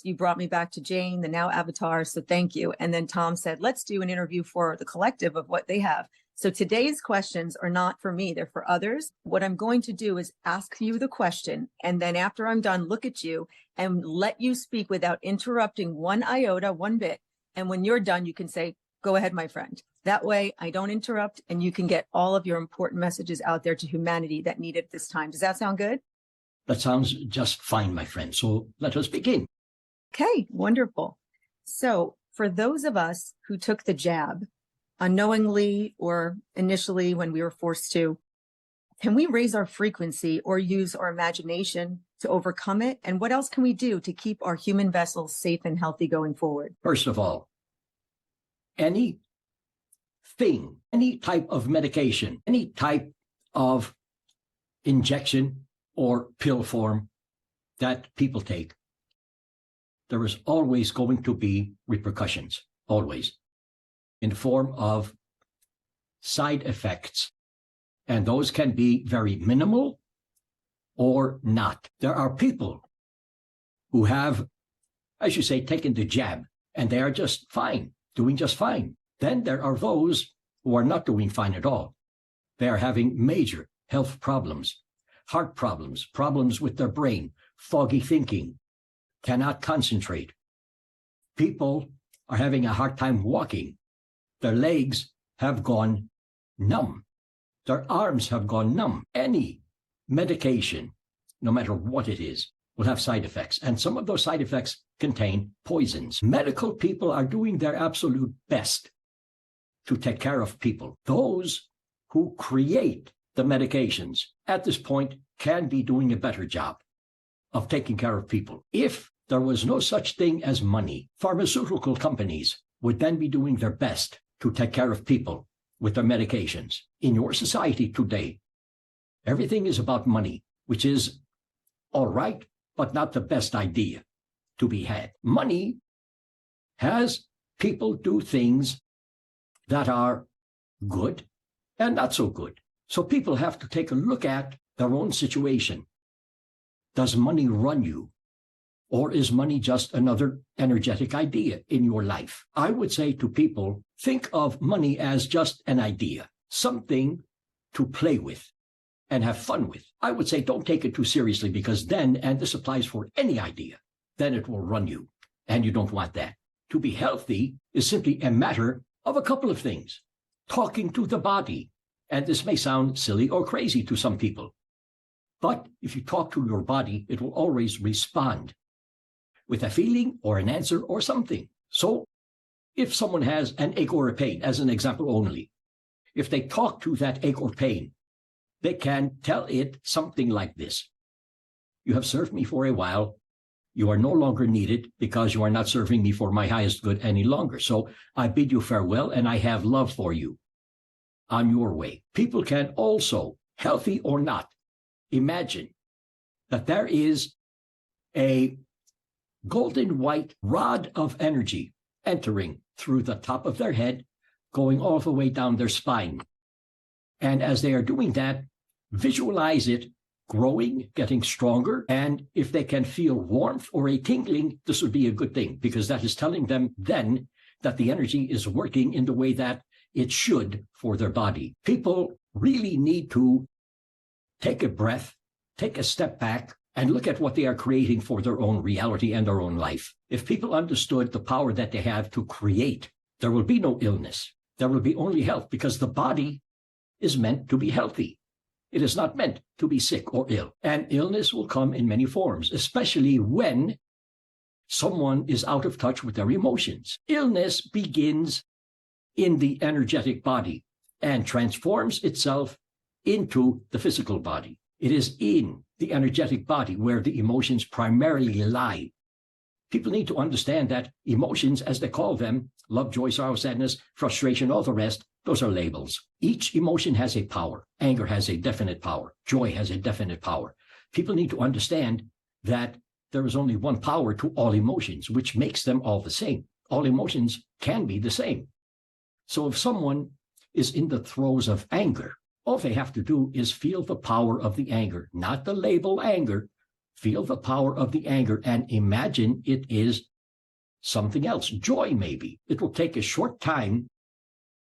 you brought me back to Jane, the now avatar. So thank you. And then Tom said, let's do an interview for the collective of what they have. So today's questions are not for me, they're for others. What I'm going to do is ask you the question. And then after I'm done, look at you and let you speak without interrupting one iota, one bit. And when you're done, you can say, go ahead, my friend. That way I don't interrupt and you can get all of your important messages out there to humanity that need it this time. Does that sound good? That sounds just fine, my friend. So let us begin. Okay, wonderful. So for those of us who took the jab unknowingly or initially when we were forced to, can we raise our frequency or use our imagination to overcome it? And what else can we do to keep our human vessels safe and healthy going forward? First of all, any type of medication, any type of injection or pill form that people take, there is always going to be repercussions, always, in the form of side effects. And those can be very minimal or not. There are people who have, as you say, taken the jab, and they are just fine, doing just fine. Then there are those who are not doing fine at all. They are having major health problems, heart problems, problems with their brain, foggy thinking, cannot concentrate. People are having a hard time walking. Their legs have gone numb. Their arms have gone numb. Any medication, no matter what it is, will have side effects. And some of those side effects contain poisons. Medical people are doing their absolute best to take care of people. Those who create the medications at this point can be doing a better job of taking care of people. If there was no such thing as money, pharmaceutical companies would then be doing their best to take care of people with their medications. In your society today, everything is about money, which is all right, but not the best idea to be had. Money has people do things that are good and not so good. So people have to take a look at their own situation. Does money run you? Or is money just another energetic idea in your life? I would say to people, think of money as just an idea, something to play with and have fun with. I would say don't take it too seriously, because then, and this applies for any idea, then it will run you, and you don't want that. To be healthy is simply a matter of a couple of things. Talking to the body, and this may sound silly or crazy to some people, but if you talk to your body, it will always respond with a feeling or an answer or something. So if someone has an ache or a pain, as an example only, if they talk to that ache or pain, they can tell it something like this: you have served me for a while. You are no longer needed because you are not serving me for my highest good any longer. So I bid you farewell, and I have love for you on your way. People can also, healthy or not, imagine that there is a golden white rod of energy entering through the top of their head, going all the way down their spine. And as they are doing that, visualize it growing, getting stronger. And if they can feel warmth or a tingling, this would be a good thing, because that is telling them then that the energy is working in the way that it should for their body. People really need to take a breath, take a step back, and look at what they are creating for their own reality and their own life. If people understood the power that they have to create, there will be no illness. There will be only health, because the body is meant to be healthy. It is not meant to be sick or ill. And illness will come in many forms, especially when someone is out of touch with their emotions. Illness begins in the energetic body and transforms itself into the physical body. It is in the energetic body where the emotions primarily lie. People need to understand that emotions, as they call them, love, joy, sorrow, sadness, frustration, all the rest, those are labels. Each emotion has a power. Anger has a definite power. Joy has a definite power. People need to understand that there is only one power to all emotions, which makes them all the same. All emotions can be the same. So if someone is in the throes of anger, all they have to do is feel the power of the anger, not the label anger. Feel the power of the anger and imagine it is something else. Joy, maybe. It will take a short time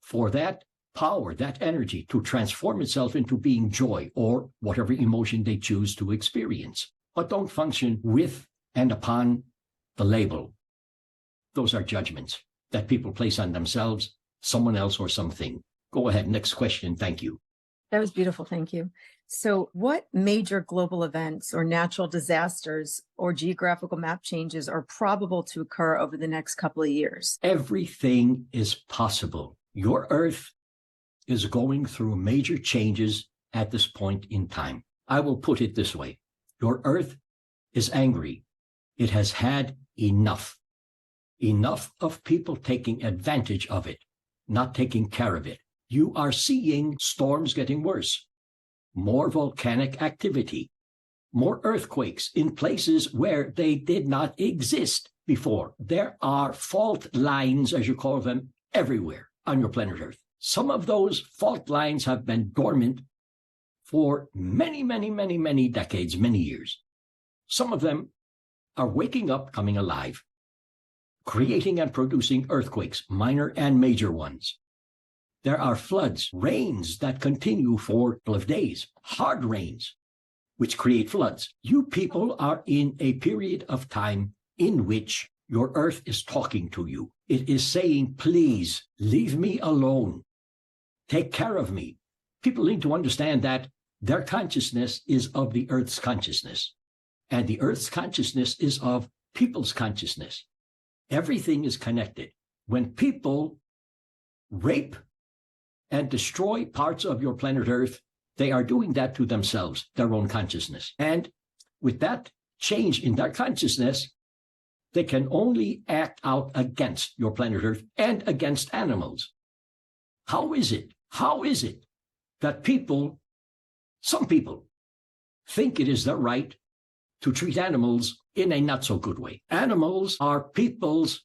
for that power, that energy to transform itself into being joy or whatever emotion they choose to experience. But don't function with and upon the label. Those are judgments that people place on themselves, someone else, or something. Go ahead. Next question. Thank you. That was beautiful. Thank you. So what major global events or natural disasters or geographical map changes are probable to occur over the next couple of years? Everything is possible. Your Earth is going through major changes at this point in time. I will put it this way. Your Earth is angry. It has had enough. Enough of people taking advantage of it, not taking care of it. You are seeing storms getting worse, more volcanic activity, more earthquakes in places where they did not exist before. There are fault lines, as you call them, everywhere on your planet Earth. Some of those fault lines have been dormant for many, many, many, many decades, many years. Some of them are waking up, coming alive, creating and producing earthquakes, minor and major ones. There are floods, rains that continue for a couple of days, hard rains, which create floods. You people are in a period of time in which your Earth is talking to you. It is saying, please, leave me alone. Take care of me. People need to understand that their consciousness is of the Earth's consciousness, and the Earth's consciousness is of people's consciousness. Everything is connected. When people rape and destroy parts of your planet Earth, they are doing that to themselves, their own consciousness. And with that change in their consciousness, they can only act out against your planet Earth and against animals. How is it that some people think it is their right to treat animals in a not so good way? Animals are people's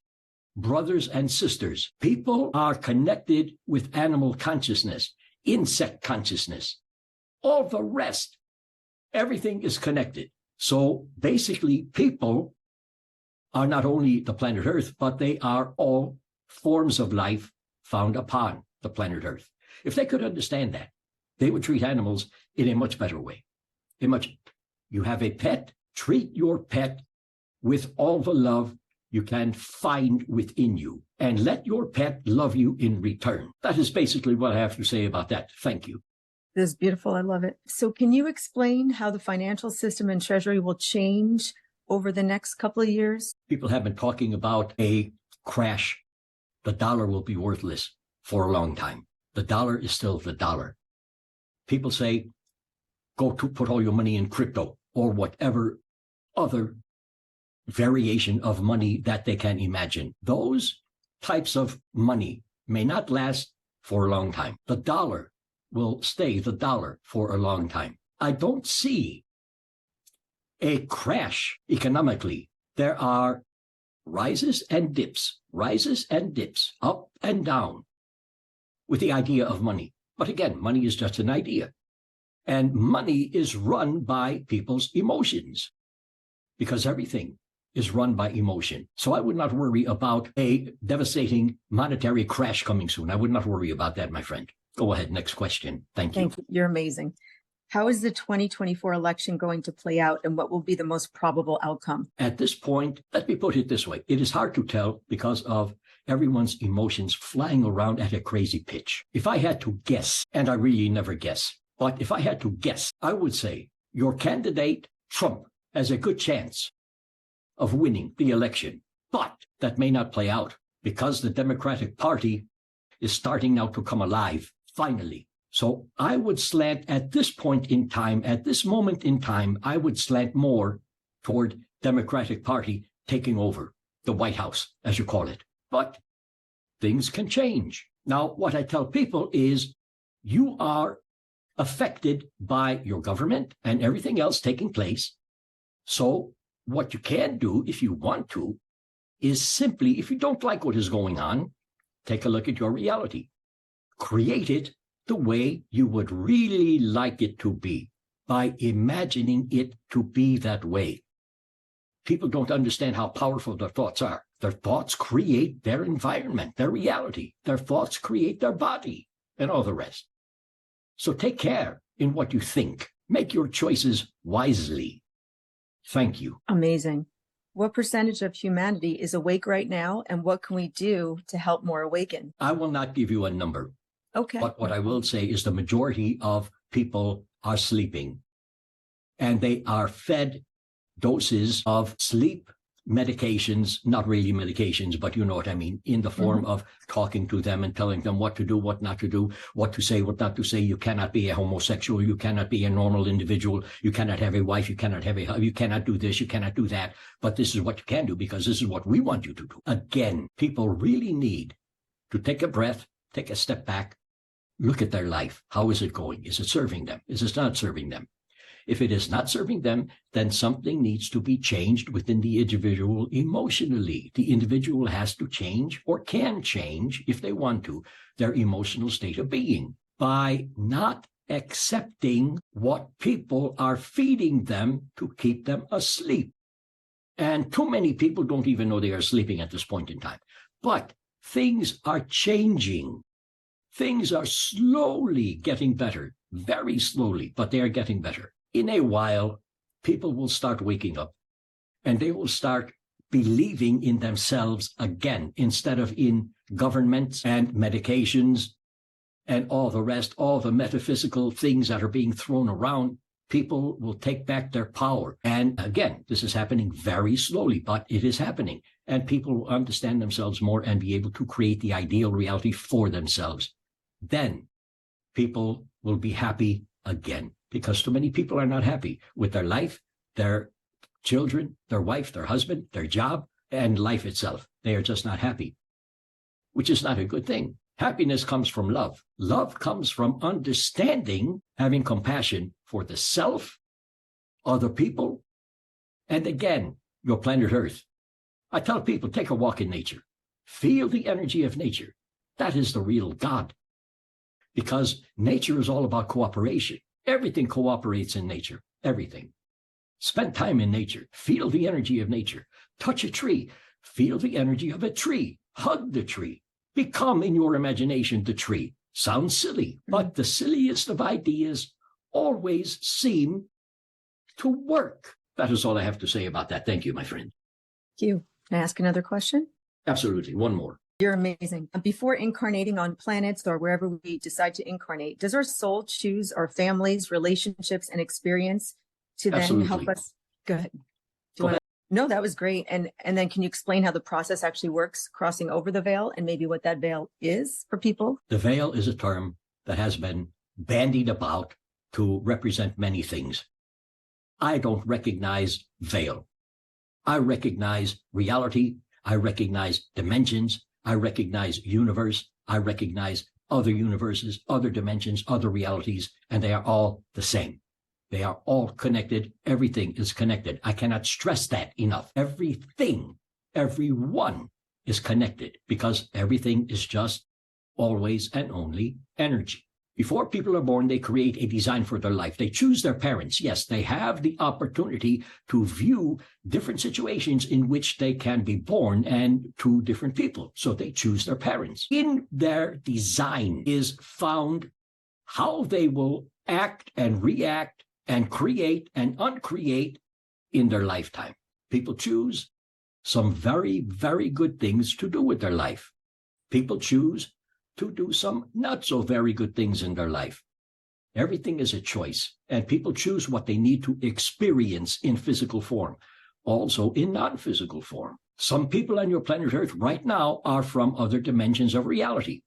brothers and sisters. People are connected with animal consciousness, insect consciousness, all the rest. Everything is connected. So basically, people are not only the planet Earth, but they are all forms of life found upon the planet Earth. If they could understand that, they would treat animals in a much better way. You have a pet, treat your pet with all the love you can find within you, and let your pet love you in return. That is basically what I have to say about that. Thank you. This is beautiful. I love it. So can you explain how the financial system and Treasury will change over the next couple of years? People have been talking about a crash. The dollar will be worthless for a long time. The dollar is still the dollar. People say, go to put all your money in crypto or whatever other variation of money that they can imagine. Those types of money may not last for a long time. The dollar will stay the dollar for a long time. I don't see a crash economically. There are rises and dips, up and down with the idea of money. But again, money is just an idea. And money is run by people's emotions, because everything is run by emotion. So I would not worry about a devastating monetary crash coming soon. I would not worry about that, my friend. Go ahead. Next question. Thank you. You're amazing. How is the 2024 election going to play out, and what will be the most probable outcome? At this point, let me put it this way. It is hard to tell because of everyone's emotions flying around at a crazy pitch. If I had to guess, and I really never guess, but if I had to guess, I would say your candidate, Trump, has a good chance of winning the election. But that may not play out because the Democratic Party is starting now to come alive, finally. So I would slant at this point in time, at this moment in time, I would slant more toward Democratic Party taking over the White House, as you call it. But things can change. Now, what I tell people is you are affected by your government and everything else taking place. So what you can do, if you want to, is simply, if you don't like what is going on, take a look at your reality. Create it the way you would really like it to be. by imagining it to be that way. People don't understand how powerful their thoughts are. Their thoughts create their environment, their reality. Their thoughts create their body and all the rest. So take care in what you think. Make your choices wisely. Thank you. Amazing. What percentage of humanity is awake right now, and what can we do to help more awaken? I will not give you a number. Okay. But what I will say is the majority of people are sleeping, and they are fed doses of sleep medications, not really medications, but you know what I mean, in the form of talking to them and telling them what to do, what not to do, what to say, what not to say. You cannot be a homosexual. You cannot be a normal individual. You cannot have a wife. You cannot have you cannot do this. You cannot do that. But this is what you can do because this is what we want you to do. Again, people really need to take a breath, take a step back, look at their life. How is it going? Is it serving them? Is it not serving them? If it is not serving them, then something needs to be changed within the individual emotionally. The individual has to change or can change, if they want to, their emotional state of being by not accepting what people are feeding them to keep them asleep. And too many people don't even know they are sleeping at this point in time. But things are changing. Things are slowly getting better, very slowly, but they are getting better. In a while, people will start waking up and they will start believing in themselves again, instead of in governments and medications and all the rest, all the metaphysical things that are being thrown around. People will take back their power. And again, this is happening very slowly, but it is happening. And people will understand themselves more and be able to create the ideal reality for themselves. Then people will be happy again. Because too many people are not happy with their life, their children, their wife, their husband, their job, and life itself. They are just not happy, which is not a good thing. Happiness comes from love. Love comes from understanding, having compassion for the self, other people, and again, your planet Earth. I tell people, take a walk in nature. Feel the energy of nature. That is the real God. Because nature is all about cooperation. Everything cooperates in nature, everything. Spend time in nature, feel the energy of nature. Touch a tree, feel the energy of a tree. Hug the tree. Become in your imagination the tree. Sounds silly, but the silliest of ideas always seem to work. That is all I have to say about that. Thank you, my friend. Thank you. Can I ask another question? Absolutely. One more. You're amazing. Before incarnating on planets or wherever we decide to incarnate, does our soul choose our families, relationships, and experience to then help us? Go ahead. No, that was great. And then can you explain how the process actually works, crossing over the veil, and maybe what that veil is for people? The veil is a term that has been bandied about to represent many things. I don't recognize veil. I recognize reality. I recognize dimensions. I recognize universe. I recognize other universes, other dimensions, other realities, and they are all the same. They are all connected. Everything is connected. I cannot stress that enough. Everything, everyone is connected because everything is just always and only energy. Before people are born, they create a design for their life. They choose their parents. Yes, they have the opportunity to view different situations in which they can be born and to different people. So they choose their parents. In their design is found how they will act and react and create and uncreate in their lifetime. People choose some very, very good things to do with their life. People choose to do some not so very good things in their life. Everything is a choice, and people choose what they need to experience in physical form, also in non-physical form. Some people on your planet Earth right now are from other dimensions of reality.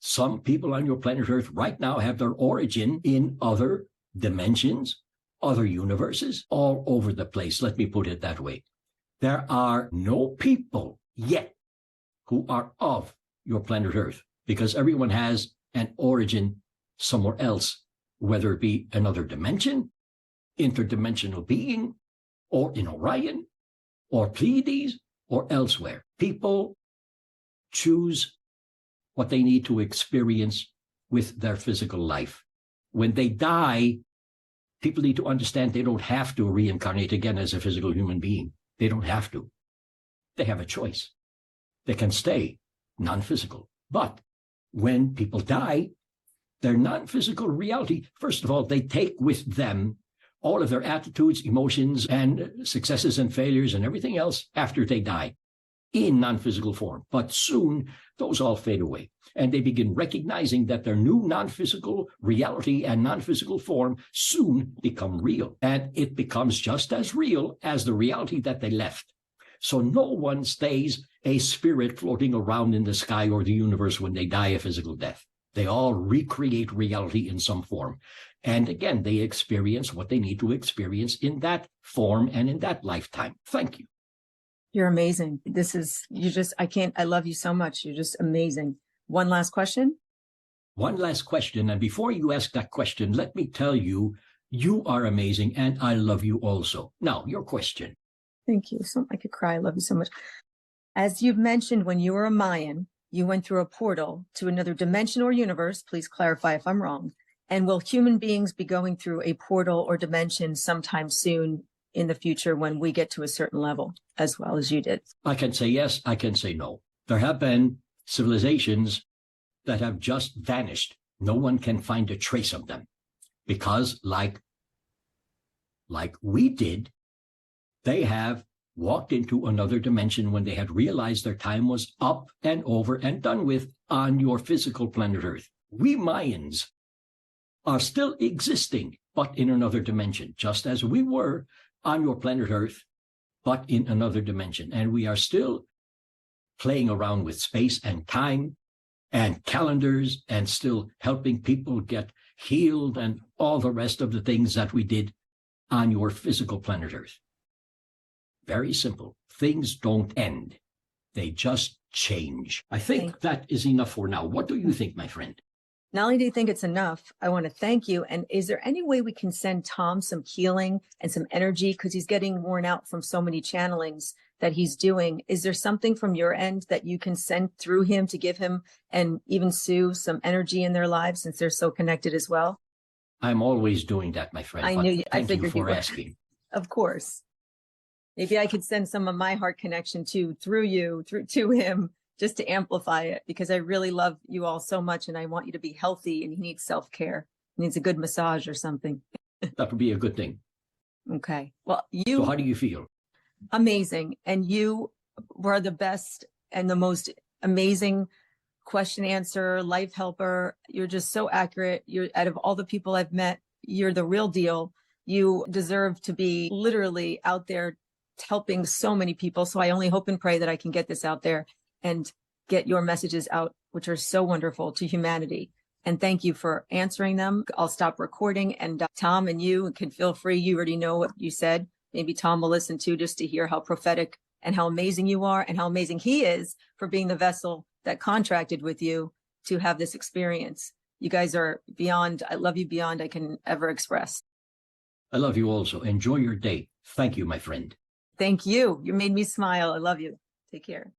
Some people on your planet Earth right now have their origin in other dimensions, other universes, all over the place. Let me put it that way. There are no people yet who are of your planet Earth, because everyone has an origin somewhere else, whether it be another dimension, interdimensional being, or in Orion, or Pleiades, or elsewhere. People choose what they need to experience with their physical life. When they die, People need to understand they don't have to reincarnate again as a physical human being. They don't have to. They have a choice. They can stay non-physical. But when people die, their non-physical reality, first of all, they take with them all of their attitudes, emotions, and successes and failures and everything else after they die in non-physical form. But soon, those all fade away. And they begin recognizing that their new non-physical reality and non-physical form soon become real. And it becomes just as real as the reality that they left. So no one stays a spirit floating around in the sky or the universe when they die a physical death. They all recreate reality in some form. And again, they experience what they need to experience in that form and in that lifetime. Thank you. You're amazing. I love you so much. You're just amazing. One last question. One last question. And before you ask that question, let me tell you, you are amazing and I love you also. Now, your question. Thank you. I could cry. I love you so much. As you've mentioned, when you were a Mayan, you went through a portal to another dimension or universe. Please clarify if I'm wrong. And will human beings be going through a portal or dimension sometime soon in the future when we get to a certain level, as well as you did? I can say yes, I can say no. There have been civilizations that have just vanished. No one can find a trace of them because like we did, they have walked into another dimension when they had realized their time was up and over and done with on your physical planet Earth. We Mayans are still existing, but in another dimension, just as we were on your planet Earth, but in another dimension. And we are still playing around with space and time and calendars and still helping people get healed and all the rest of the things that we did on your physical planet Earth. Very simple. Things don't end. They just change. I think that is enough for now. What do you think, my friend? Not only do you think it's enough, I want to thank you. And is there any way we can send Tom some healing and some energy? Because he's getting worn out from so many channelings that he's doing. Is there something from your end that you can send through him to give him and even Sue some energy in their lives since they're so connected as well? I'm always doing that, my friend. I knew you. I Thank you figured for you were. asking. Of course. Maybe I could send some of my heart connection to him, just to amplify it, because I really love you all so much and I want you to be healthy, and he needs self-care. He needs a good massage or something. That would be a good thing. Okay. Well, So how do you feel? Amazing. And you were the best and the most amazing question answer, life helper. You're just so accurate. You're, out of all the people I've met, you're the real deal. You deserve to be literally out there helping so many people. So I only hope and pray that I can get this out there and get your messages out, which are so wonderful to humanity. And thank you for answering them. I'll stop recording, and Tom and you can feel free. You already know what you said. Maybe Tom will listen too, just to hear how prophetic and how amazing you are and how amazing he is for being the vessel that contracted with you to have this experience. You guys are beyond, I love you beyond I can ever express. I love you also. Enjoy your day. Thank you, my friend. Thank you. You made me smile. I love you. Take care.